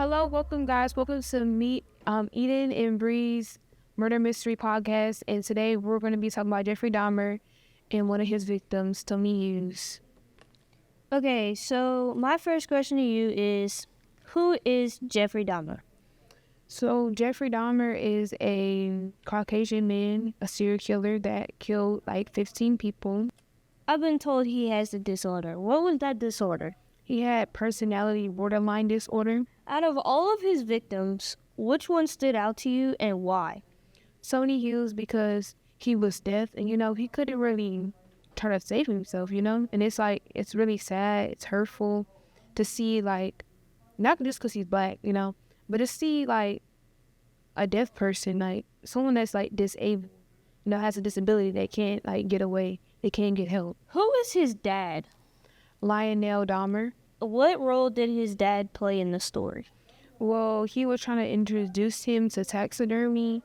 Hello, welcome guys. Welcome to Meet Eden and Bree's Murder Mystery Podcast. And today we're going to be talking about Jeffrey Dahmer and one of his victims, Tony Hughes. Okay, so my first question to you is, who is Jeffrey Dahmer? So Jeffrey Dahmer is a Caucasian man, a serial killer that killed like 15 people. I've been told he has a disorder. What was that disorder? He had personality borderline disorder. Out of all of his victims, which one stood out to you and why? Tony Hughes, because he was deaf and, he couldn't really try to save himself, And it's really sad. It's hurtful to see, like, not just because he's black, but to see, like, a deaf person, like, someone that's, like, disabled, has a disability that can't, like, get away. They can't get help. Who is his dad? Lionel Dahmer. What role did his dad play in the story? Well, he was trying to introduce him to taxidermy.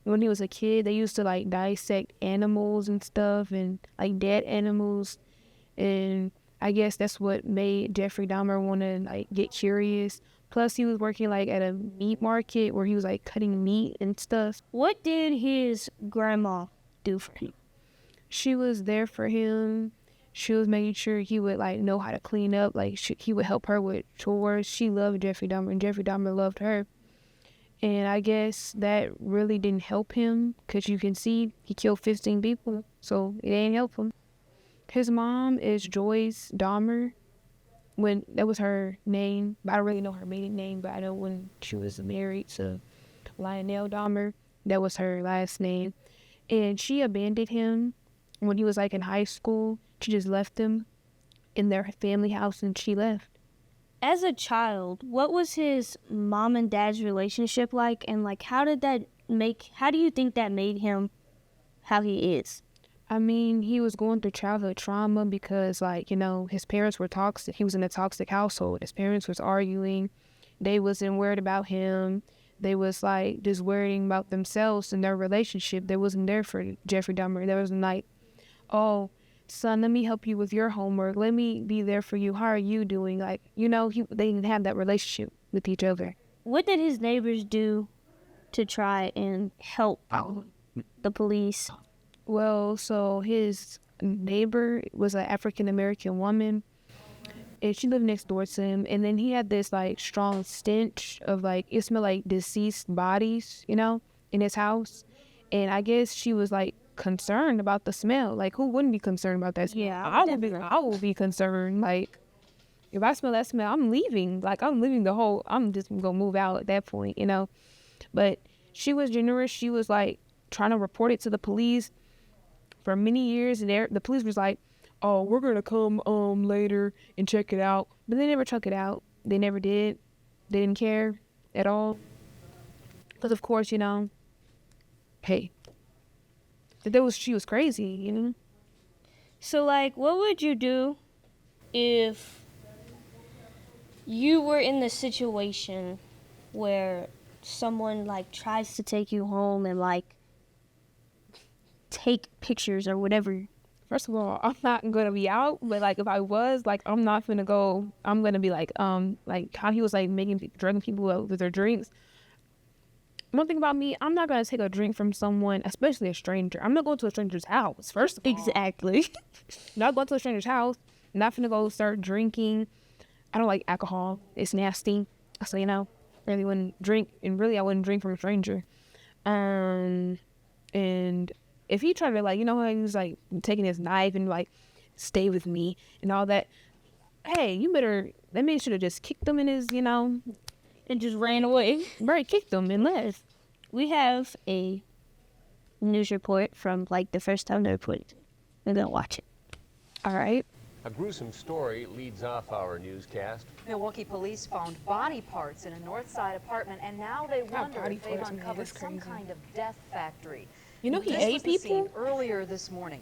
When he was a kid, they used to, like, dissect animals and stuff and, like, dead animals. And I guess that's what made Jeffrey Dahmer want to, like, get curious. Plus, he was working, like, at a meat market where he was, like, cutting meat and stuff. What did his grandma do for him? She was there for him. She was making sure he would, like, know how to clean up. Like, he would help her with chores. She loved Jeffrey Dahmer, and Jeffrey Dahmer loved her. And I guess that really didn't help him, because you can see he killed 15 people, so it didn't help him. His mom is Joyce Dahmer. That was her name, but I don't really know her maiden name, but I know when she was married to Lionel Dahmer, that was her last name. And she abandoned him when he was, like, in high school. She just left him in their family house and she left. As a child, what was his mom and dad's relationship like? And, like, how do you think that made him how he is? I mean, he was going through childhood trauma because, like, his parents were toxic. He was in a toxic household. His parents was arguing. They wasn't worried about him. They was, like, just worrying about themselves and their relationship. They wasn't there for Jeffrey Dahmer. There wasn't like, oh, son, let me help you with your homework. Let me be there for you. How are you doing? Like, they didn't have that relationship with each other. What did his neighbors do to try and help the police? Well, so his neighbor was an African-American woman, and she lived next door to him. And then he had this, like, strong stench of, like, it smelled like deceased bodies, in his house. And I guess she was, like, concerned about the smell. Like, who wouldn't be concerned about that smell? Yeah, I would be concerned. Like, if I smell that smell, I'm leaving. Like, I'm just gonna move out at that point, But she was generous. She was, like, trying to report it to the police for many years, and the police was like, oh, we're gonna come later and check it out. But they never took it out. They never did. They didn't care at all. Because, of course, hey, she was crazy, So, like, what would you do if you were in the situation where someone, like, tries to take you home and, like, take pictures or whatever? First of all, I'm not gonna be out, but, like, if I was, like, I'm not gonna go. I'm gonna be like how he was, like, drugging people up with their drinks. One thing about me, I'm not gonna take a drink from someone, especially a stranger. I'm not going to a stranger's house. First of all, Exactly. Not going to a stranger's house. Not finna go start drinking. I don't like alcohol. It's nasty. So, really wouldn't drink, and really I wouldn't drink from a stranger. And if he tried to, like, he was, like, taking his knife and, like, stay with me and all that, hey, that man should have just kicked him in his, And just ran away. Right, kicked him and left. We have a news report from, like, the first time they reported it. We're gonna watch it. All right. A gruesome story leads off our newscast. Milwaukee police found body parts in a north side apartment, and now they wonder if they've uncovered some kind of death factory. He ate people? Earlier this morning.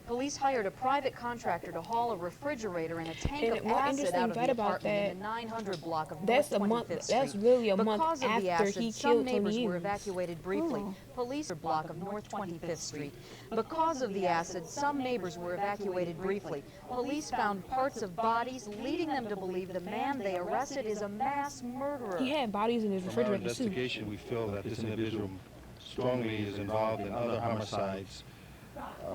Police hired a private contractor to haul a refrigerator and a tank And of one acid interesting out of fact the about apartment in that, the 900 block of that's North a month. 25th That's Street. really a month Because of the after acid, he some killed neighbors 20 were years. evacuated briefly. Police block of North 25th Street. Because of the acid, some neighbors were evacuated briefly. Police found parts of bodies, leading them to believe the man they arrested is a mass murderer. He had bodies in his From our refrigerator too. investigation, we feel that this individual strongly is involved in other homicides.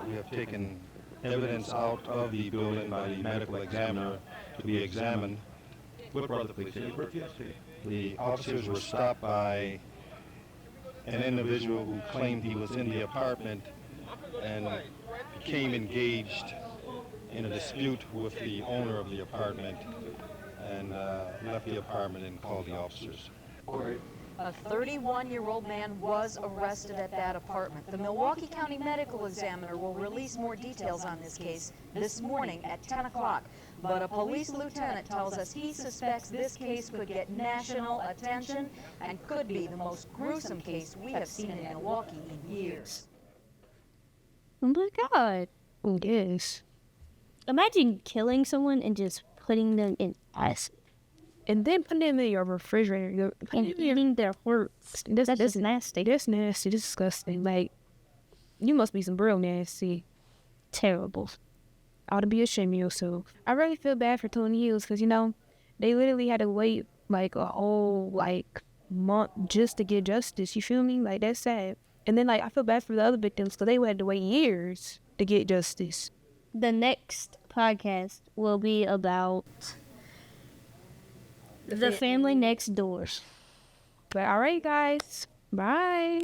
We have taken evidence out of the building by the medical examiner to be examined. What brought the police in? The officers were stopped by an individual who claimed he was in the apartment and became engaged in a dispute with the owner of the apartment and left the apartment and called the officers. A 31-year-old man was arrested at that apartment. The Milwaukee County Medical Examiner will release more details on this case this morning at 10 o'clock. But a police lieutenant tells us he suspects this case could get national attention and could be the most gruesome case we have seen in Milwaukee in years. Oh my God. Yes. Imagine killing someone and just putting them in acid And then putting them in your refrigerator. and eating their hearts. That's just nasty. That's nasty. Disgusting. Like, you must be some real nasty. Terrible. I ought to be ashamed of yourself. I really feel bad for Tony Hills because, you know, they literally had to wait like a whole like month just to get justice. You feel me? Like, that's sad. And then, like, I feel bad for the other victims because they had to wait years to get justice. The next podcast will be about the family next door. But all right, guys. Bye.